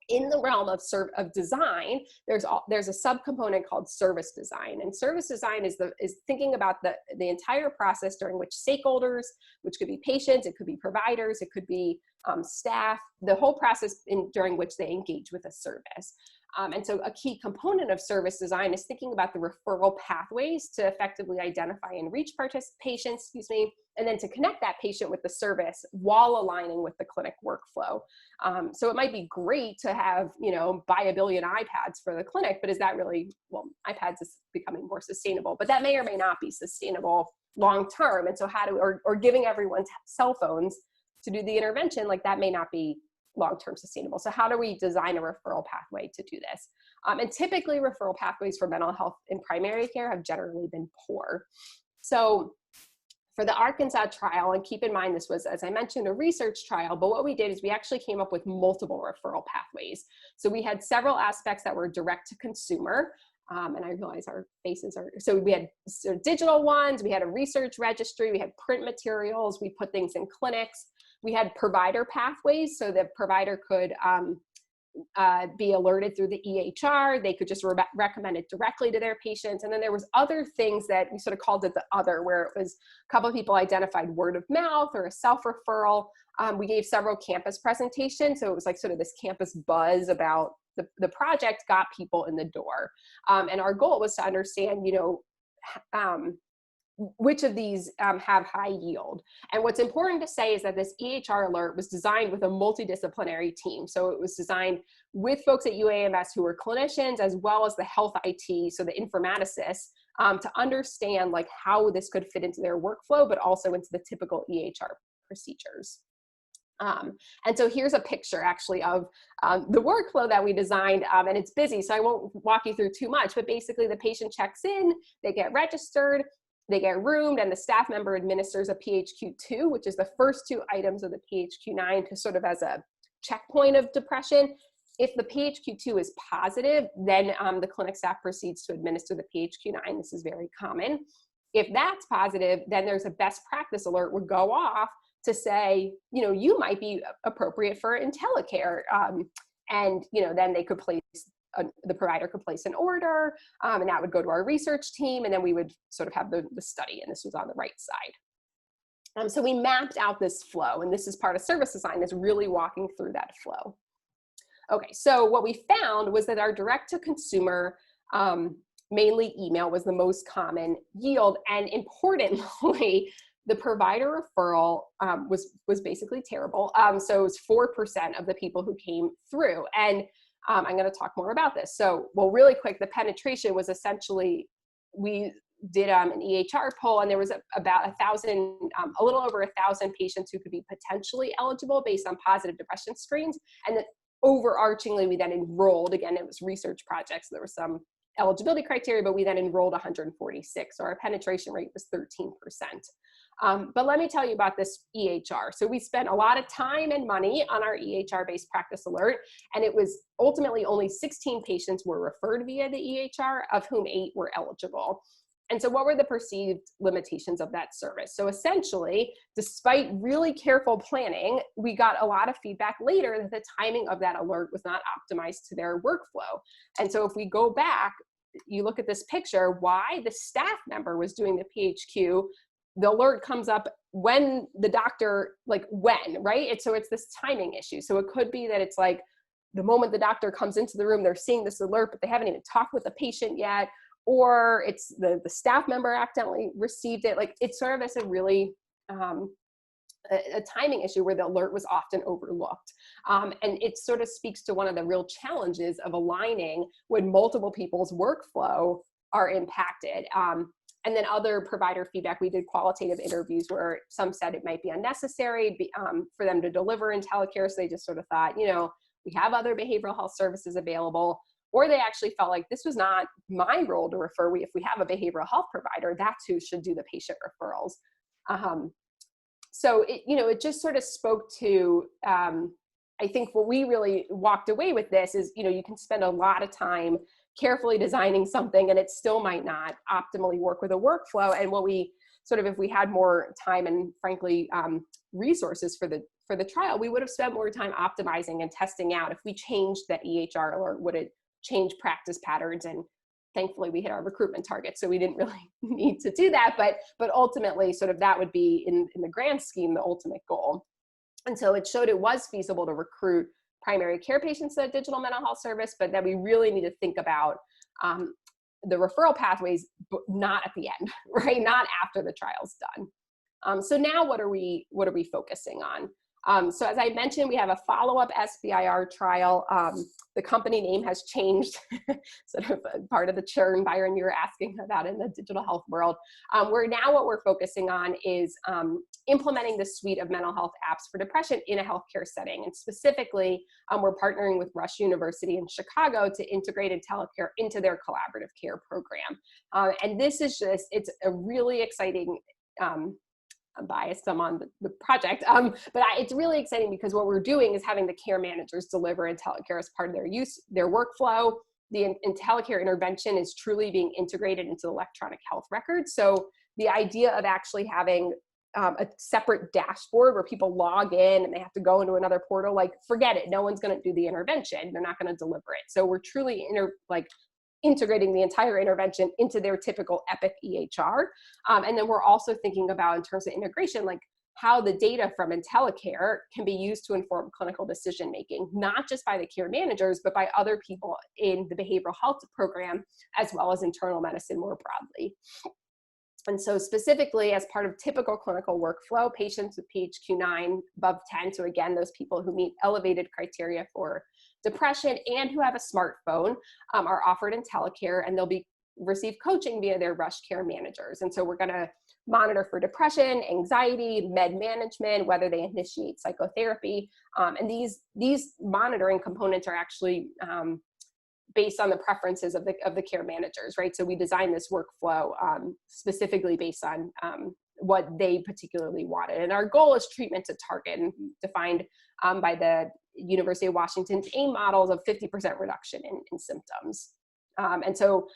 S2: in the realm of design, there's a subcomponent called service design. And service design is thinking about the entire process during which stakeholders, which could be patients, it could be providers, it could be staff, the whole process during which they engage with a service. And so a key component of service design is thinking about the referral pathways to effectively identify and reach patients, and then to connect that patient with the service while aligning with the clinic workflow. So it might be great to have, buy a billion iPads for the clinic, but is that really, iPads is becoming more sustainable, but that may or may not be sustainable long-term. And so or giving everyone cell phones to do the intervention, like that may not be long-term sustainable. So how do we design a referral pathway to do this? And typically referral pathways for mental health in primary care have generally been poor. So for the Arkansas trial, and keep in mind this was, as I mentioned, a research trial, but what we did is we actually came up with multiple referral pathways. So we had several aspects that were direct to consumer, and I realize our faces are, so we had sort of digital ones, we had a research registry, we had print materials, we put things in clinics. We had provider pathways, so the provider could be alerted through the EHR. They could just recommend it directly to their patients. And then there was other things that we sort of called it the other, where it was a couple of people identified word of mouth or a self-referral. We gave several campus presentations, so it was like sort of this campus buzz about the project got people in the door. And our goal was to understand, which of these have high yield. And what's important to say is that this EHR alert was designed with a multidisciplinary team. So it was designed with folks at UAMS who were clinicians, as well as the health IT, so the informaticists, to understand like how this could fit into their workflow, but also into the typical EHR procedures. And so here's a picture actually of the workflow that we designed, and it's busy, so I won't walk you through too much, but basically the patient checks in, they get registered, they get roomed, and the staff member administers a PHQ-2, which is the first two items of the PHQ-9 to sort of as a checkpoint of depression. If the PHQ-2 is positive, then the clinic staff proceeds to administer the PHQ-9. This is very common. If that's positive, then there's a best practice alert would go off to say, you know, you might be appropriate for IntelliCare. And, you know, then they could place, the provider could place an order, and that would go to our research team, and then we would sort of have the study, and this was on the right side. So we mapped out this flow, and this is part of service design, is really walking through that flow. Okay, so what we found was that our direct-to-consumer, mainly email, was the most common yield, and importantly, the provider referral was basically terrible. So it was 4% of the people who came through, and I'm going to talk more about this. So, well, really quick, the penetration was essentially, we did an EHR poll, and there was about 1,000, a little over 1,000 patients who could be potentially eligible based on positive depression screens. And then overarchingly, we then enrolled, again, it was research projects, there was some eligibility criteria, but we then enrolled 146. So our penetration rate was 13%. But let me tell you about this EHR. So we spent a lot of time and money on our EHR-based practice alert, and it was ultimately only 16 patients were referred via the EHR, of whom 8 were eligible. And so what were the perceived limitations of that service? So essentially, despite really careful planning, we got a lot of feedback later that the timing of that alert was not optimized to their workflow. And so if we go back, you look at this picture, why the staff member was doing the PHQ, the alert comes up when the doctor, like when, right? So it's this timing issue. So it could be that it's like the moment the doctor comes into the room, they're seeing this alert, but they haven't even talked with the patient yet, or it's the staff member accidentally received it. Like it's sort of as a really, a timing issue where the alert was often overlooked. And it sort of speaks to one of the real challenges of aligning when multiple people's workflow are impacted. And then other provider feedback, we did qualitative interviews where some said it might be unnecessary for them to deliver IntelliCare. So they just sort of thought, you know, we have other behavioral health services available, or they actually felt like this was not my role to refer. If we have a behavioral health provider, that's who should do the patient referrals. So it, you know, it just sort of spoke to, I think what we really walked away with this is, you know, you can spend a lot of time carefully designing something and it still might not optimally work with a workflow. And what we sort of, if we had more time and frankly, resources for the trial, we would have spent more time optimizing and testing out if we changed that EHR alert, would it change practice patterns? And thankfully we hit our recruitment target, so we didn't really need to do that. But ultimately, sort of that would be in the grand scheme, the ultimate goal. And so it showed it was feasible to recruit primary care patients to a digital mental health service, but that we really need to think about the referral pathways, but not at the end, right? Not after the trial's done. So now what are we focusing on? So as I mentioned, we have a follow-up SBIR trial. The company name has changed, sort of part of the churn, Byron, you were asking about in the digital health world. What we're focusing on is implementing the suite of mental health apps for depression in a healthcare setting. And specifically, we're partnering with Rush University in Chicago to integrate IntelliCare into their collaborative care program. And this is just, it's a really exciting, I'm biased, I'm on the project, but it's really exciting because what we're doing is having the care managers deliver IntelliCare as part of their workflow. The IntelliCare intervention is truly being integrated into the electronic health record. So the idea of actually having a separate dashboard where people log in and they have to go into another portal, like forget it, no one's going to do the intervention, they're not going to deliver it. So we're truly integrating the entire intervention into their typical Epic EHR. And then we're also thinking about, in terms of integration, like how the data from IntelliCare can be used to inform clinical decision-making, not just by the care managers, but by other people in the behavioral health program, as well as internal medicine more broadly. And so specifically, as part of typical clinical workflow, patients with PHQ-9 above 10, so again, those people who meet elevated criteria for depression and who have a smartphone, are offered in telecare, and they'll receive coaching via their rush care managers. And so we're going to monitor for depression, anxiety, med management, whether they initiate psychotherapy. And these monitoring components are actually based on the preferences of the care managers, right? So we designed this workflow specifically based on what they particularly wanted. And our goal is treatment to target, and defined by the University of Washington's AIM models of 50% reduction in symptoms. And so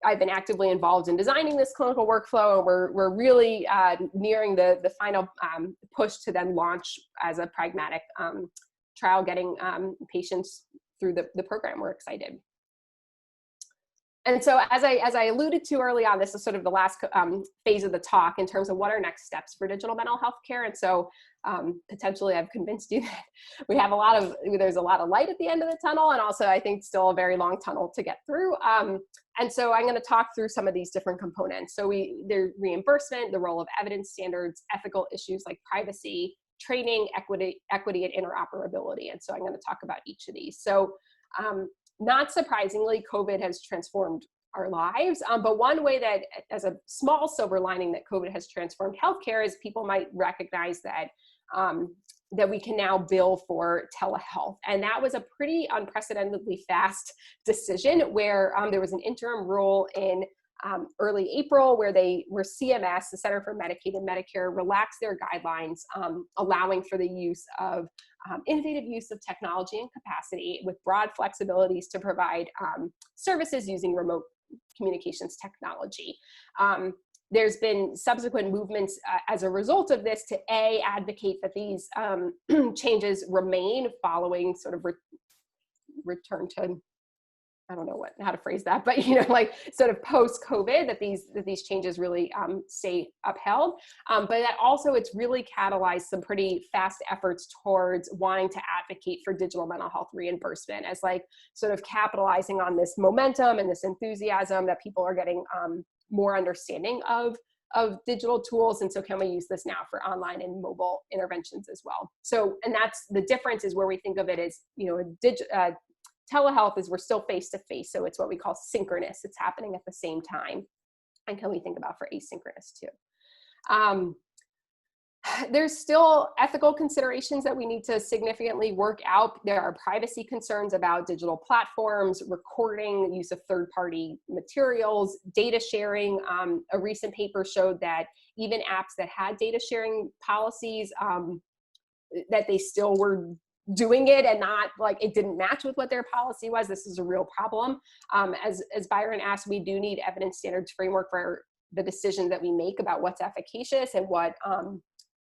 S2: I've been actively involved in designing this clinical workflow, and we're really nearing the final push to then launch as a pragmatic trial, getting patients through the program. We're excited. And so as I alluded to early on, this is sort of the last phase of the talk in terms of what are next steps for digital mental health care. And so potentially I've convinced you that there's a lot of light at the end of the tunnel, and also I think still a very long tunnel to get through. And so I'm going to talk through some of these different components. So there's reimbursement, the role of evidence standards, ethical issues like privacy, training, equity, and interoperability. And so I'm going to talk about each of these. So not surprisingly, COVID has transformed our lives. But one way that, as a small silver lining, that COVID has transformed healthcare is people might recognize that that we can now bill for telehealth. And that was a pretty unprecedentedly fast decision, where there was an interim rule in early April where CMS, the Center for Medicaid and Medicare, relaxed their guidelines, allowing for the use of innovative use of technology and capacity with broad flexibilities to provide services using remote communications technology. There's been subsequent movements as a result of this to advocate that these changes remain following sort of return to, I don't know how to phrase that, but like sort of post-COVID, that these changes really stay upheld. But that also, it's really catalyzed some pretty fast efforts towards wanting to advocate for digital mental health reimbursement, as like sort of capitalizing on this momentum and this enthusiasm that people are getting more understanding of digital tools. And so can we use this now for online and mobile interventions as well? So, and that's the difference, is where we think of it as, telehealth is we're still face-to-face. So it's what we call synchronous. It's happening at the same time. And can we think about for asynchronous too? There's still ethical considerations that we need to significantly work out. There are privacy concerns about digital platforms, recording, use of third-party materials, data sharing. A recent paper showed that even apps that had data sharing policies, that they still were doing it, and not like it didn't match with what their policy was. This is a real problem. As Byron asked, we do need evidence standards framework for the decision that we make about what's efficacious and what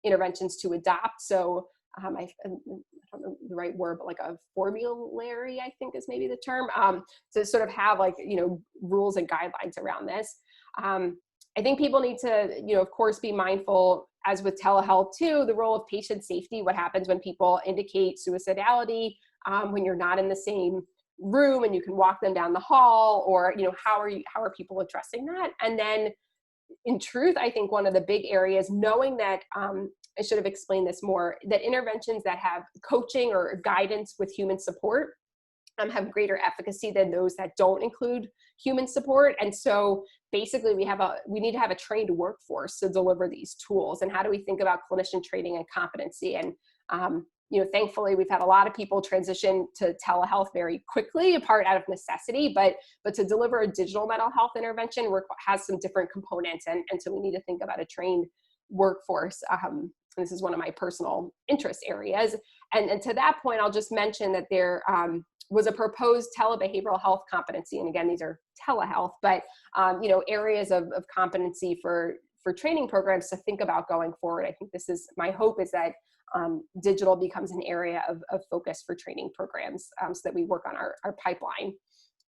S2: interventions to adopt. So I don't know the right word, but like a formulary, I think is maybe the term, to sort of have like, rules and guidelines around this. I think people need to, of course, be mindful, as with telehealth too, the role of patient safety. What happens when people indicate suicidality, when you're not in the same room and you can walk them down the hall, or, how are people addressing that? And then in truth, I think one of the big areas, knowing that, I should have explained this more, that interventions that have coaching or guidance with human support have greater efficacy than those that don't include human support. And so basically we need to have a trained workforce to deliver these tools. And how do we think about clinician training and competency? And thankfully we've had a lot of people transition to telehealth very quickly, in part out of necessity, but to deliver a digital mental health intervention has some different components. And so we need to think about a trained workforce. This is one of my personal interest areas. And to that point, I'll just mention that there was a proposed telebehavioral health competency. And again, these are telehealth, but areas of competency for training programs to think about going forward. I think my hope is that digital becomes an area of focus for training programs, so that we work on our pipeline.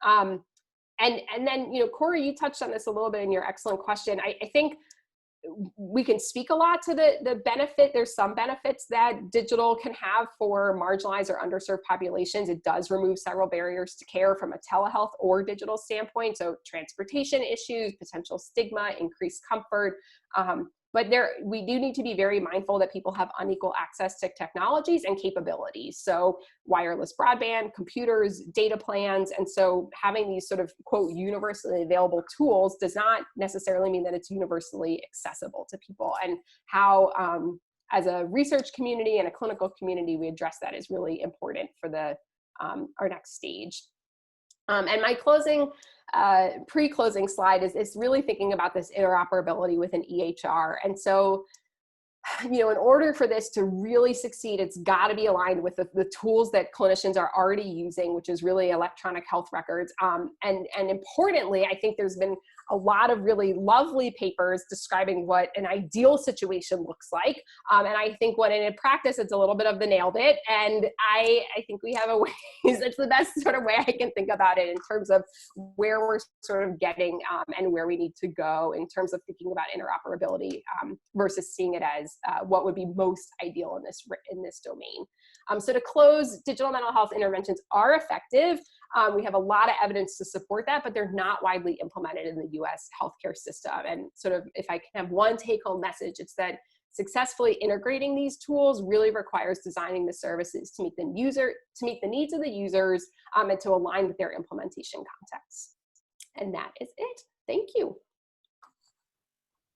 S2: And then, Corey, you touched on this a little bit in your excellent question. I think we can speak a lot to the benefit. There's some benefits that digital can have for marginalized or underserved populations. It does remove several barriers to care from a telehealth or digital standpoint. So transportation issues, potential stigma, increased comfort. But we do need to be very mindful that people have unequal access to technologies and capabilities. So wireless broadband, computers, data plans. And so having these sort of, quote, universally available tools does not necessarily mean that it's universally accessible to people. And how, as a research community and a clinical community, we address that is really important for our next stage. And my pre-closing slide is really thinking about this interoperability with an EHR. And so, in order for this to really succeed, it's got to be aligned with the tools that clinicians are already using, which is really electronic health records. And importantly, I think there's been a lot of really lovely papers describing what an ideal situation looks like. And I think when in practice, it's a little bit of the nailed it. And I think we have a way, it's the best sort of way I can think about it in terms of where we're sort of getting and where we need to go in terms of thinking about interoperability versus seeing it as what would be most ideal in this domain. So to close, digital mental health interventions are effective. We have a lot of evidence to support that, but they're not widely implemented in the US healthcare system. And sort of, if I can have one take-home message, it's that successfully integrating these tools really requires designing the services to meet the needs of the users and to align with their implementation context. And that is it. Thank you.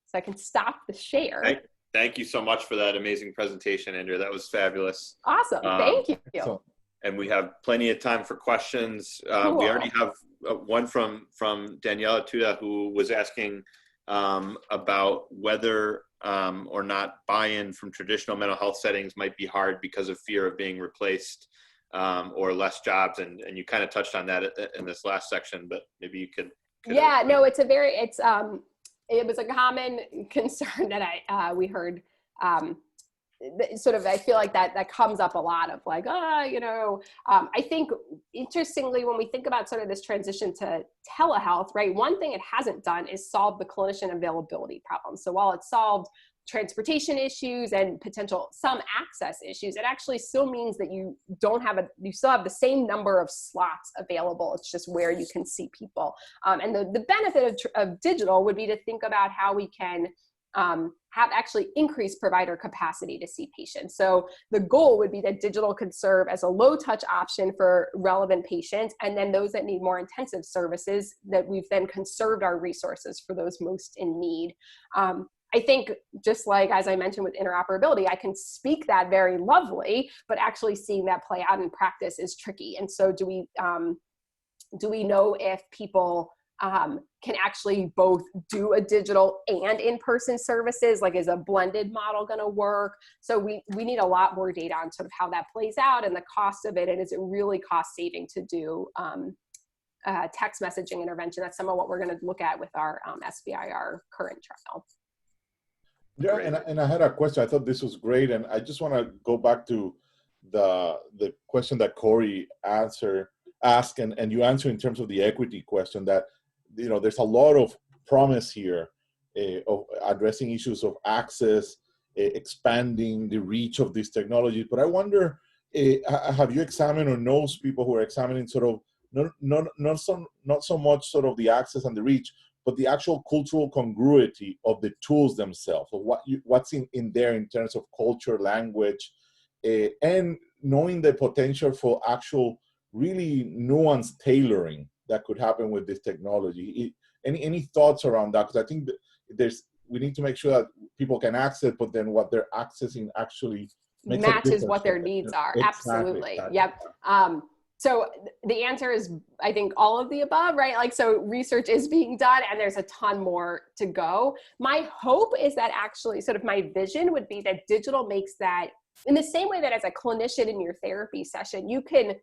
S2: So I can stop the share.
S1: Thank you so much for that amazing presentation, Andrea. That was fabulous.
S2: Awesome. Thank you.
S1: And we have plenty of time for questions.
S2: Cool.
S1: We already have one from Daniela Tuda, who was asking about whether or not buy-in from traditional mental health settings might be hard because of fear of being replaced or less jobs. And you kind of touched on that in this last section, but maybe you could.
S2: Yeah, no, it was a common concern that we heard. Sort of, I feel like that comes up a lot of like, I think interestingly, when we think about sort of this transition to telehealth, right, one thing it hasn't done is solve the clinician availability problem. So while it solved transportation issues and some access issues, it actually still means that you still have the same number of slots available. It's just where you can see people. And the benefit of digital would be to think about how we can have actually increased provider capacity to see patients. So the goal would be that digital could serve as a low touch option for relevant patients. And then those that need more intensive services, that we've then conserved our resources for those most in need. I think just like, as I mentioned with interoperability, I can speak that very lovely, but actually seeing that play out in practice is tricky. And so do we know if people can actually both do a digital and in-person services? Like, is a blended model going to work? So we need a lot more data on sort of how that plays out and the cost of it. And is it really cost saving to do text messaging intervention? That's some of what we're going to look at with our SBIR current trial.
S4: Yeah, and I had a question. I thought this was great. And I just want to go back to the question that Corey asked, and you answer in terms of the equity question, that there's a lot of promise here of addressing issues of access, expanding the reach of these technologies. But I wonder, have you examined or knows people who are examining sort of not so much sort of the access and the reach, but the actual cultural congruity of the tools themselves, of what's in there in terms of culture, language, and knowing the potential for actual really nuanced tailoring that could happen with this technology. Any thoughts around that? Because I think we need to make sure that people can access, but then what they're accessing actually
S2: matches what their needs are. Exactly, absolutely. Exactly. Yep. So the answer is, I think, all of the above, right? Like, so research is being done and there's a ton more to go. My hope is that actually sort of my vision would be that digital makes that in the same way that as a clinician in your therapy session, you can,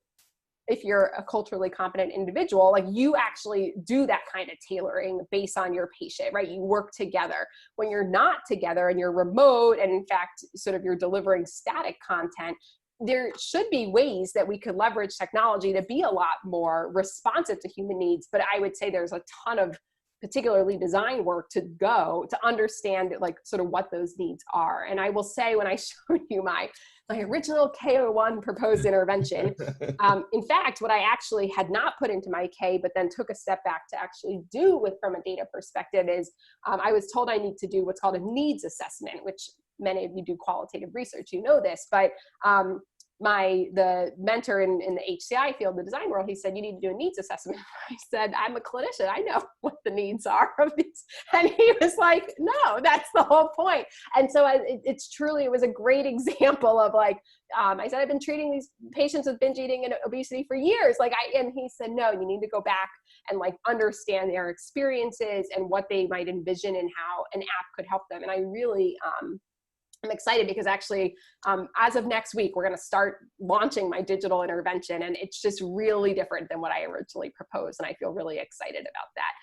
S2: if you're a culturally competent individual, like you actually do that kind of tailoring based on your patient, right? You work together. When you're not together and you're remote, and in fact, sort of you're delivering static content, there should be ways that we could leverage technology to be a lot more responsive to human needs. But I would say there's a ton of particularly design work to go to understand like sort of what those needs are. And I will say, when I showed you my original KO1 proposed intervention, in fact, what I actually had not put into my K, but then took a step back to actually do with from a data perspective is I was told I need to do what's called a needs assessment, which many of you do qualitative research, you know this, but the mentor in the HCI field, the design world, he said, you need to do a needs assessment. I said, I'm a clinician. I know what the needs are of these. And he was like, no, that's the whole point. And so it was a great example of like, I said, I've been treating these patients with binge eating and obesity for years. And he said, no, you need to go back and like understand their experiences and what they might envision and how an app could help them. And I really, I'm excited because actually, as of next week, we're going to start launching my digital intervention, and it's just really different than what I originally proposed, and I feel really excited about that.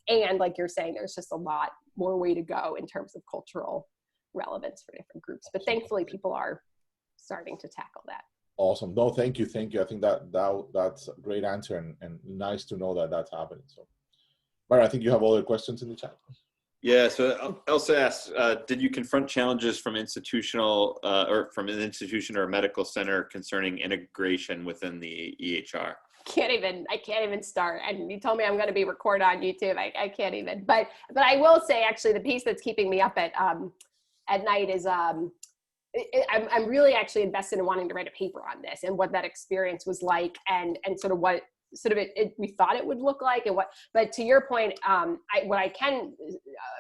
S2: And like you're saying, there's just a lot more way to go in terms of cultural relevance for different groups, but thankfully people are starting to tackle that.
S4: Awesome. No, thank you. I think that's a great answer, and nice to know that that's happening. So, Mara, I think you have other questions in the chat.
S1: Yeah, so Elsa asks, did you confront challenges from institutional or from an institution or a medical center concerning integration within the EHR?
S2: I can't even start. And you told me I'm going to be recorded on YouTube. I can't even, but I will say actually the piece that's keeping me up at night is I'm really actually invested in wanting to write a paper on this and what that experience was like and sort of what we thought it would look like but to your point, what I can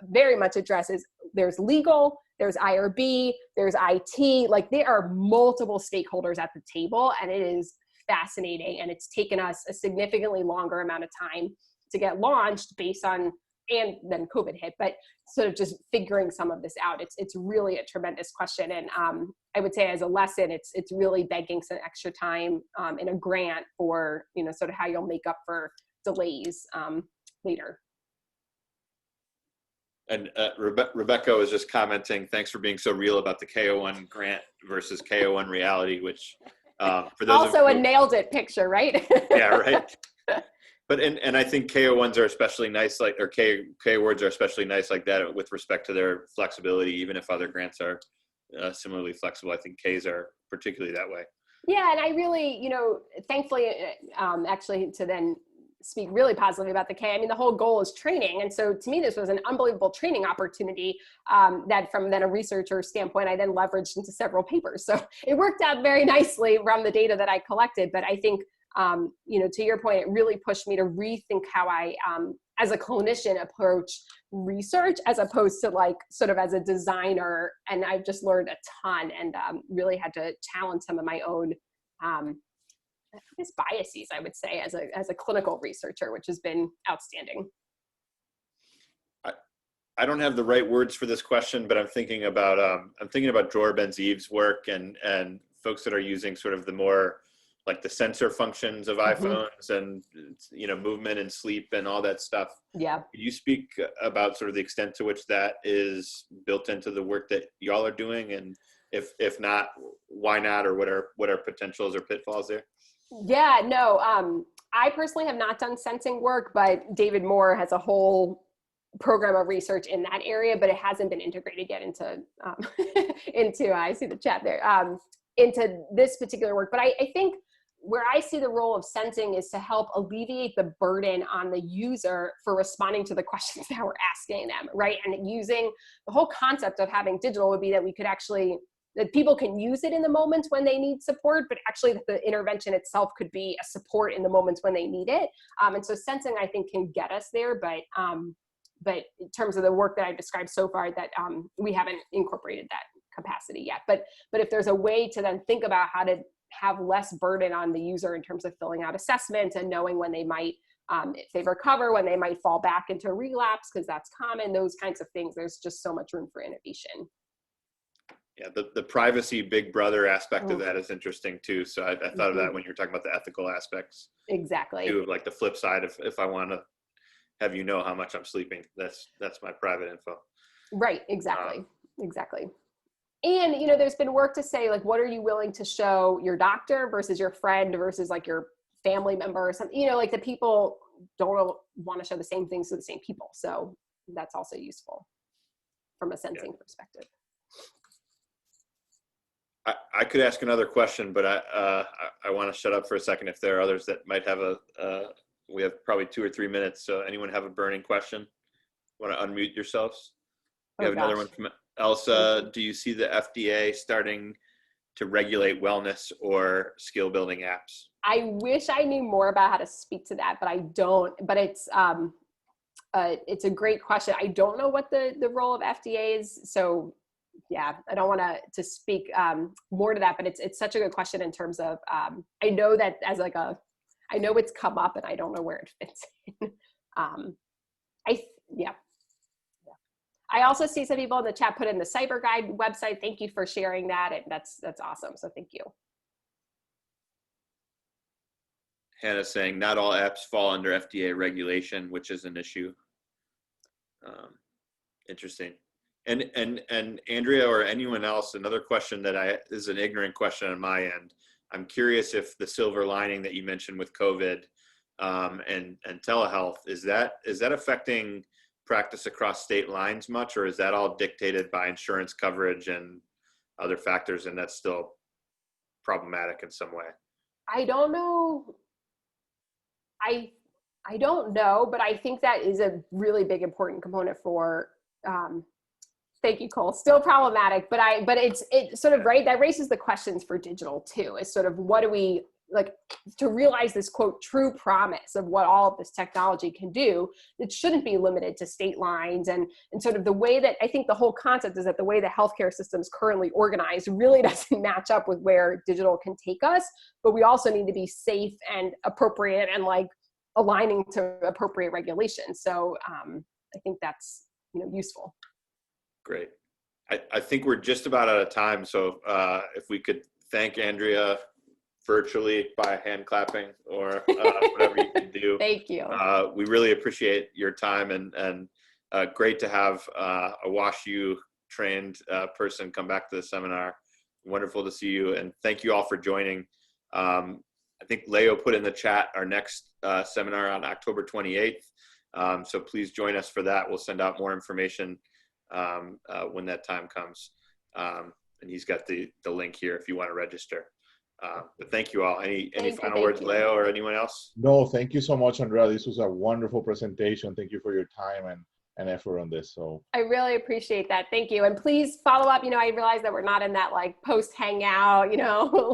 S2: very much address is there's legal, there's IRB, there's IT, like there are multiple stakeholders at the table, and it is fascinating. And it's taken us a significantly longer amount of time to get launched based on, and then COVID hit, but sort of just figuring some of this out. It's really a tremendous question. And I would say as a lesson, it's really begging some extra time in a grant for, sort of how you'll make up for delays later.
S1: And Rebecca was just commenting, thanks for being so real about the KO1 grant versus KO1 reality, which for those
S2: also a nailed it picture, right?
S1: Yeah, right. But and I think KO1s are especially nice, or K awards are especially nice like that with respect to their flexibility, even if other grants are similarly flexible. I think Ks are particularly that way. Yeah,
S2: and I really, thankfully, actually to then speak really positively about the K, I mean, the whole goal is training. And so to me, this was an unbelievable training opportunity that from then a researcher standpoint, I then leveraged into several papers. So it worked out very nicely from the data that I collected. But I think, to your point, it really pushed me to rethink how I, as a clinician, approach research as opposed to like sort of as a designer. And I've just learned a ton and really had to challenge some of my own biases, I would say, as a clinical researcher, which has been outstanding.
S1: I don't have the right words for this question, but I'm thinking about Dror Ben-Zeev's work and folks that are using sort of the more like the sensor functions of iPhones and movement and sleep and all that stuff.
S2: Yeah.
S1: Could you speak about sort of the extent to which that is built into the work that y'all are doing, and if not, why not, or what are potentials or pitfalls there?
S2: Yeah, no, I personally have not done sensing work, but David Moore has a whole program of research in that area, but it hasn't been integrated yet into I see the chat there, into this particular work. But I think where I see the role of sensing is to help alleviate the burden on the user for responding to the questions that we're asking them, right? And using the whole concept of having digital would be that we could actually, that people can use it in the moments when they need support, but actually that the intervention itself could be a support in the moments when they need it. And so sensing, I think, can get us there, but in terms of the work that I've described so far, that we haven't incorporated that capacity yet. But if there's a way to then think about how to have less burden on the user in terms of filling out assessments and knowing when they might, if they recover, when they might fall back into relapse, because that's common, those kinds of things, there's just so much room for innovation.
S1: Yeah, the privacy big brother aspect of that is interesting too. So I thought of that when you were talking about the ethical aspects.
S2: Exactly.
S1: Too, of like the flip side, if I want to have you know how much I'm sleeping, that's my private info.
S2: Right, exactly, exactly. And, there's been work to say, like, what are you willing to show your doctor versus your friend versus like your family member or something, like the people, don't want to show the same things to the same people. So that's also useful from a sensing perspective.
S1: I could ask another question, but I want to shut up for a second if there are others that might have we have probably 2 or 3 minutes. So anyone have a burning question? Want to unmute yourselves? We have another one from Elsa. Do you see the FDA starting to regulate wellness or skill building apps?
S2: I wish I knew more about how to speak to that, but I don't. But it's a great question. I don't know what the role of FDA is. So yeah, I don't want to speak more to that, but it's such a good question in terms of, I know that as like I know it's come up and I don't know where it fits in. I also see some people in the chat put in the Cyber Guide website. Thank you for sharing that. And that's awesome. So thank you.
S1: Hannah's saying not all apps fall under FDA regulation, which is an issue. Interesting. And Andrea or anyone else, another question that is an ignorant question on my end. I'm curious if the silver lining that you mentioned with COVID and telehealth, is that affecting practice across state lines much, or is that all dictated by insurance coverage and other factors, and that's still problematic in some way?
S2: I don't know. I don't know, but I think that is a really big important component for thank you, Cole. Still problematic, but it's sort of, right, that raises the questions for digital too. Is sort of, what do we, like, to realize this, quote, true promise of what all of this technology can do, it shouldn't be limited to state lines. And sort of the way that, I think the whole concept is that the way the healthcare system is currently organized really doesn't match up with where digital can take us, but we also need to be safe and appropriate and like aligning to appropriate regulations. So I think that's, useful.
S1: Great. I think we're just about out of time. So if we could thank Andrea virtually by hand clapping or whatever you can do.
S2: Thank you.
S1: We really appreciate your time, and great to have a WashU trained person come back to the seminar. Wonderful to see you, and thank you all for joining. I think Leo put in the chat our next seminar on October 28th. So please join us for that. We'll send out more information when that time comes. And he's got the link here if you want to register. But thank you all. Any final words, Leo, or anyone else?
S4: No, thank you so much, Andrea. This was a wonderful presentation. Thank you for your time and effort on this. So
S2: I really appreciate that. Thank you. And please follow up. I realize that we're not in that like post hangout,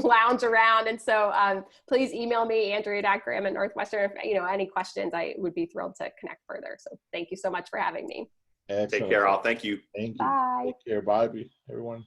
S2: lounge around. And so please email me, Andrea.Graham at Northwestern. If, any questions, I would be thrilled to connect further. So thank you so much for having me.
S4: excellent.
S1: Take care all. Thank you.
S4: Thank you.
S2: Bye.
S4: Take care. Bye, everyone.